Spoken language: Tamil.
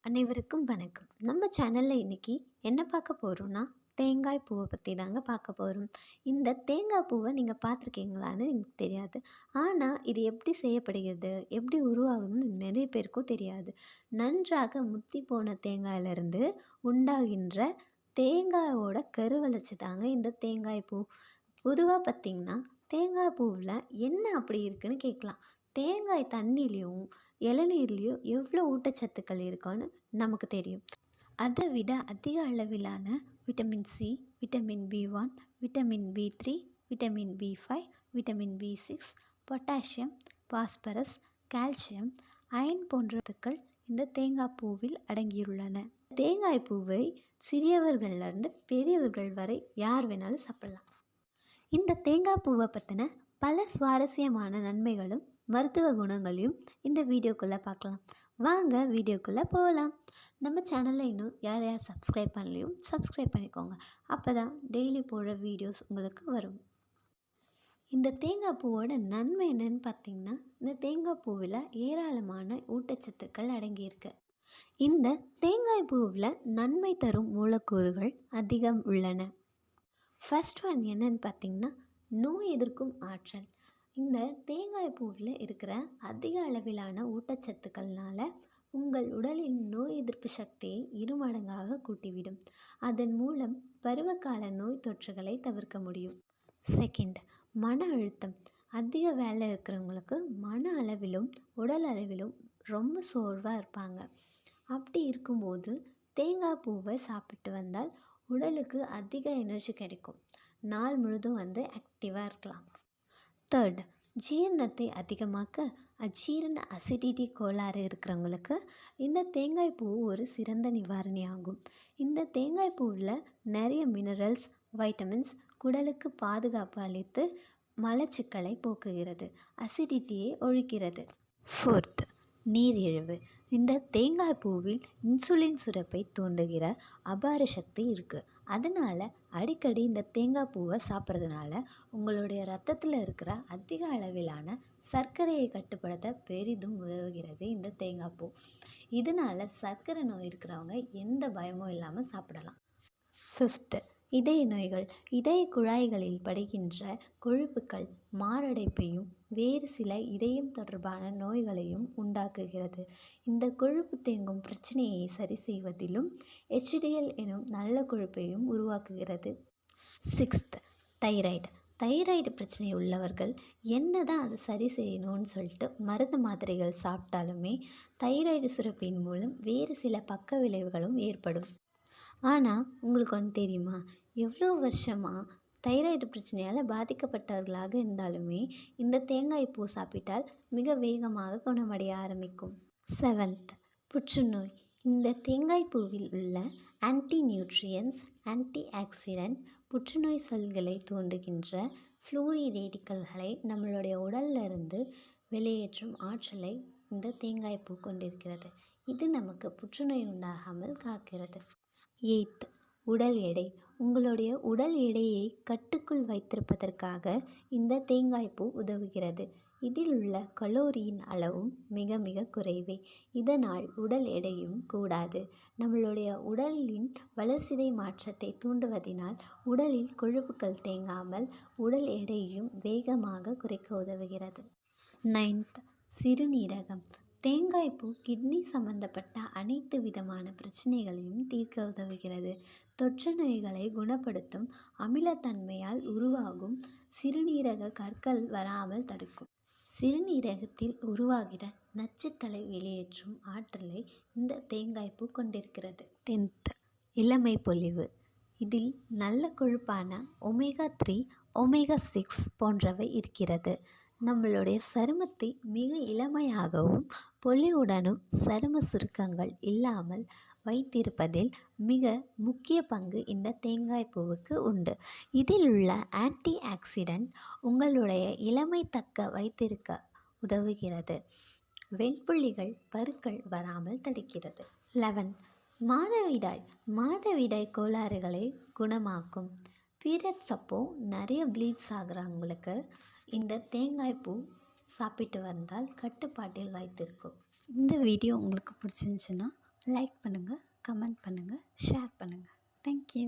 அனைவருக்கும் வணக்கம். நம்ம சேனல்ல இன்னைக்கு என்ன பார்க்க போறோம்னா, தேங்காய் பூவ பத்தி தாங்க பார்க்க போறோம். இந்த தேங்காய் பூவ நீங்க பார்த்துருக்கீங்களான்னு எனக்கு தெரியாது. ஆனா, இது எப்படி செய்யப்படுகிறது? எப்படி உருவாகுதுன்னு நிறைய பேருக்கும் தெரியாது. நன்றாக முத்தி போன தேங்காயிலிருந்து உண்டாகின்ற தேங்காயோட கருவளைச்சு தாங்க இந்த தேங்காய் பூ. பொதுவா பார்த்தீங்கன்னா, தேங்காய் பூவுல என்ன அப்படி இருக்குன்னு கேட்கலாம். தேங்காய் தண்ணிலயும், இளநீர்லயும் எவ்வளோ ஊட்டச்சத்துக்கள் இருக்குன்னு நமக்கு தெரியும். அதை விட அதிக அளவிலான விட்டமின் சி, விட்டமின் பி1, விட்டமின் பி3, விட்டமின் பி5, விட்டமின் பி6, பொட்டாசியம், பாஸ்பரஸ், கால்சியம், அயன் போன்ற சத்துக்கள் இந்த தேங்காய் பூவில் அடங்கியுள்ளன. தேங்காய் பூவை சிறியவர்கள்லேருந்து பெரியவர்கள் வரை யார் வேணாலும் சாப்பிடலாம். இந்த தேங்காய் பூவை பற்றின பல சுவாரஸ்யமான நன்மைகளும் மருத்துவ குணங்களையும் இந்த வீடியோக்குள்ளே பார்க்கலாம். வாங்க வீடியோக்குள்ளே போகலாம். நம்ம சேனலில் இன்னும் யார் யார் சப்ஸ்கிரைப் பண்ணலையும் சப்ஸ்கிரைப் பண்ணிக்கோங்க. அப்போ தான் டெய்லி போடுற வீடியோஸ் உங்களுக்கு வரும். இந்த தேங்காய் பூவோட நன்மை என்னன்னு பார்த்தீங்கன்னா, இந்த தேங்காய் பூவில் ஏராளமான ஊட்டச்சத்துக்கள் அடங்கியிருக்கு. இந்த தேங்காய் பூவில் நன்மை தரும் மூலக்கூறுகள் அதிகம் உள்ளன. ஃபர்ஸ்ட் ஒன் என்னன்னு பார்த்தீங்கன்னா, நோய் எதிர்க்கும் ஆற்றல். இந்த தேங்காய் பூவில் இருக்கிற அதிக அளவிலான ஊட்டச்சத்துக்கள்னால உங்கள் உடலின் நோய் எதிர்ப்பு சக்தியை இருமடங்காக கூட்டிவிடும். அதன் மூலம் பருவகால நோய் தொற்றுகளை தவிர்க்க முடியும். செகண்ட், மன அழுத்தம். அதிக வேலை இருக்கிறவங்களுக்கு மன அளவிலும் உடல் அளவிலும் ரொம்ப சோர்வாக இருப்பாங்க. அப்படி இருக்கும்போது தேங்காய் பூவை சாப்பிட்டு வந்தால் உடலுக்கு அதிக எனர்ஜி கிடைக்கும். நாள் முழுதும் ஆக்டிவாக இருக்கலாம். தேர்ட், ஜீரணத்தை அதிகமாக்க அஜீரண அசிடிட்டி கோளாறு இருக்கிறவங்களுக்கு இந்த தேங்காய் பூ ஒரு சிறந்த நிவாரணி ஆகும். இந்த தேங்காய் பூவில் நிறைய மினரல்ஸ், வைட்டமின்ஸ் குடலுக்கு பாதுகாப்பு அளித்து மலச்சிக்கலை போக்குகிறது, அசிடிட்டியை ஒழிக்கிறது. ஃபோர்த், நீரிழிவு. இந்த தேங்காய் பூவில் இன்சுலின் சுரப்பை தூண்டுகிற அபார சக்தி இருக்குது. அதனால் அடிக்கடி இந்த தேங்காய் பூவை சாப்பிட்றதுனால உங்களுடைய ரத்தத்தில் இருக்கிற அதிக அளவிலான சர்க்கரையை கட்டுப்படுத்த பெரிதும் உதவுகிறது இந்த தேங்காய் பூ. இதனால் சர்க்கரை நோய் இருக்கிறவங்க எந்த பயமும் இல்லாமல் சாப்பிடலாம். ஃபிஃப்த்து, இதய நோய்கள். இதய குழாய்களில் படுகின்ற கொழுப்புக்கள் மாரடைப்பையும் வேறு சில இதயம் தொடர்பான நோய்களையும் உண்டாக்குகிறது. இந்த கொழுப்பு தேங்கும் பிரச்சனையை சரி செய்வதிலும் HDL எனும் நல்ல கொழுப்பையும் உருவாக்குகிறது. Sixth, thyroid. தைராய்டு பிரச்சனை உள்ளவர்கள் என்ன தான் அதை சரி செய்யணும்னு சொல்லிட்டு மருந்து மாத்திரைகள் சாப்பிட்டாலுமே தைராய்டு சுரப்பின் மூலம் வேறு சில பக்க விளைவுகளும் ஏற்படும். ஆனால் உங்களுக்கு ஒன்று தெரியுமா, எவ்வளோ வருஷமாக தைராய்டு பிரச்சனையால் பாதிக்கப்பட்டவர்களாக இருந்தாலுமே இந்த தேங்காய் பூ சாப்பிட்டால் மிக வேகமாக குணமடைய ஆரம்பிக்கும். செவன்த், புற்றுநோய். இந்த தேங்காய் பூவில் உள்ள ஆன்டி நியூட்ரியன்ஸ், ஆன்டி ஆக்சிடென்ட் புற்றுநோய் செல்களை தூண்டுகின்ற ஃப்ளூரி ரேடிக்கல்களை நம்மளுடைய உடலிலிருந்து வெளியேற்றும் ஆற்றலை இந்த தேங்காய் பூ கொண்டிருக்கிறது. இது நமக்கு புற்றுநோய் உண்டாகாமல் காக்கிறது. எய்த், உடல் எடை. உங்களுடைய உடல் எடையை கட்டுக்குள் வைத்திருப்பதற்காக இந்த தேங்காய் பூ உதவுகிறது. இதில் உள்ள கலோரியின் அளவும் மிக மிக குறைவே. இதனால் உடல் எடையும் கூடாது. நம்மளுடைய உடலின் வளர்சிதை மாற்றத்தை தூண்டுவதினால் உடலில் கொழுப்புக்கள் தேங்காமல் உடல் எடையையும் வேகமாக குறைக்க உதவுகிறது. நைன்த், சிறுநீரகம். தேங்காய் பூ கிட்னி சம்பந்தப்பட்ட அனைத்து விதமான பிரச்சனைகளையும் தீர்க்க உதவுகிறது. தொற்று நோய்களை குணப்படுத்தும் அமிலத்தன்மையால் உருவாகும் சிறுநீரக கற்கள் வராமல் தடுக்கும். சிறுநீரகத்தில் உருவாகிற நச்சுக்களை வெளியேற்றும் ஆற்றலை இந்த தேங்காய் பூ கொண்டிருக்கிறது. 10th, இளமை பொலிவு. இதில் நல்ல கொழுப்பான ஒமேகா 3, ஒமேகா 6 போன்றவை இருக்கிறது. நம்மளுடைய சருமத்தை மிக இளமையாகவும் பொலிவுடனும் சரும சுருக்கங்கள் இல்லாமல் வைத்திருப்பதில் மிக முக்கிய பங்கு இந்த தேங்காய் பூவுக்கு உண்டு. இதில் உள்ள ஆன்டி ஆக்சிடென்ட் உங்களுடைய இளமை தக்க வைத்திருக்க உதவுகிறது. வெண்புள்ளிகள், பருக்கள் வராமல் தடுக்கிறது. 11, மாதவிடாய். மாதவிடாய் கோளாறுகளை குணமாக்கும். பீரியட்ஸ் அப்போ நிறைய ப்ளீட்ஸ் ஆகிறவங்களுக்கு இந்த தேங்காய் பூ சாப்பிட்டு வந்தால் கட்டுப்பாட்டில் வைத்திருக்கும். இந்த வீடியோ உங்களுக்கு பிடிச்சிருந்துச்சுன்னா லைக் பண்ணுங்கள், கமெண்ட் பண்ணுங்கள், ஷேர் பண்ணுங்கள். தேங்க்யூ.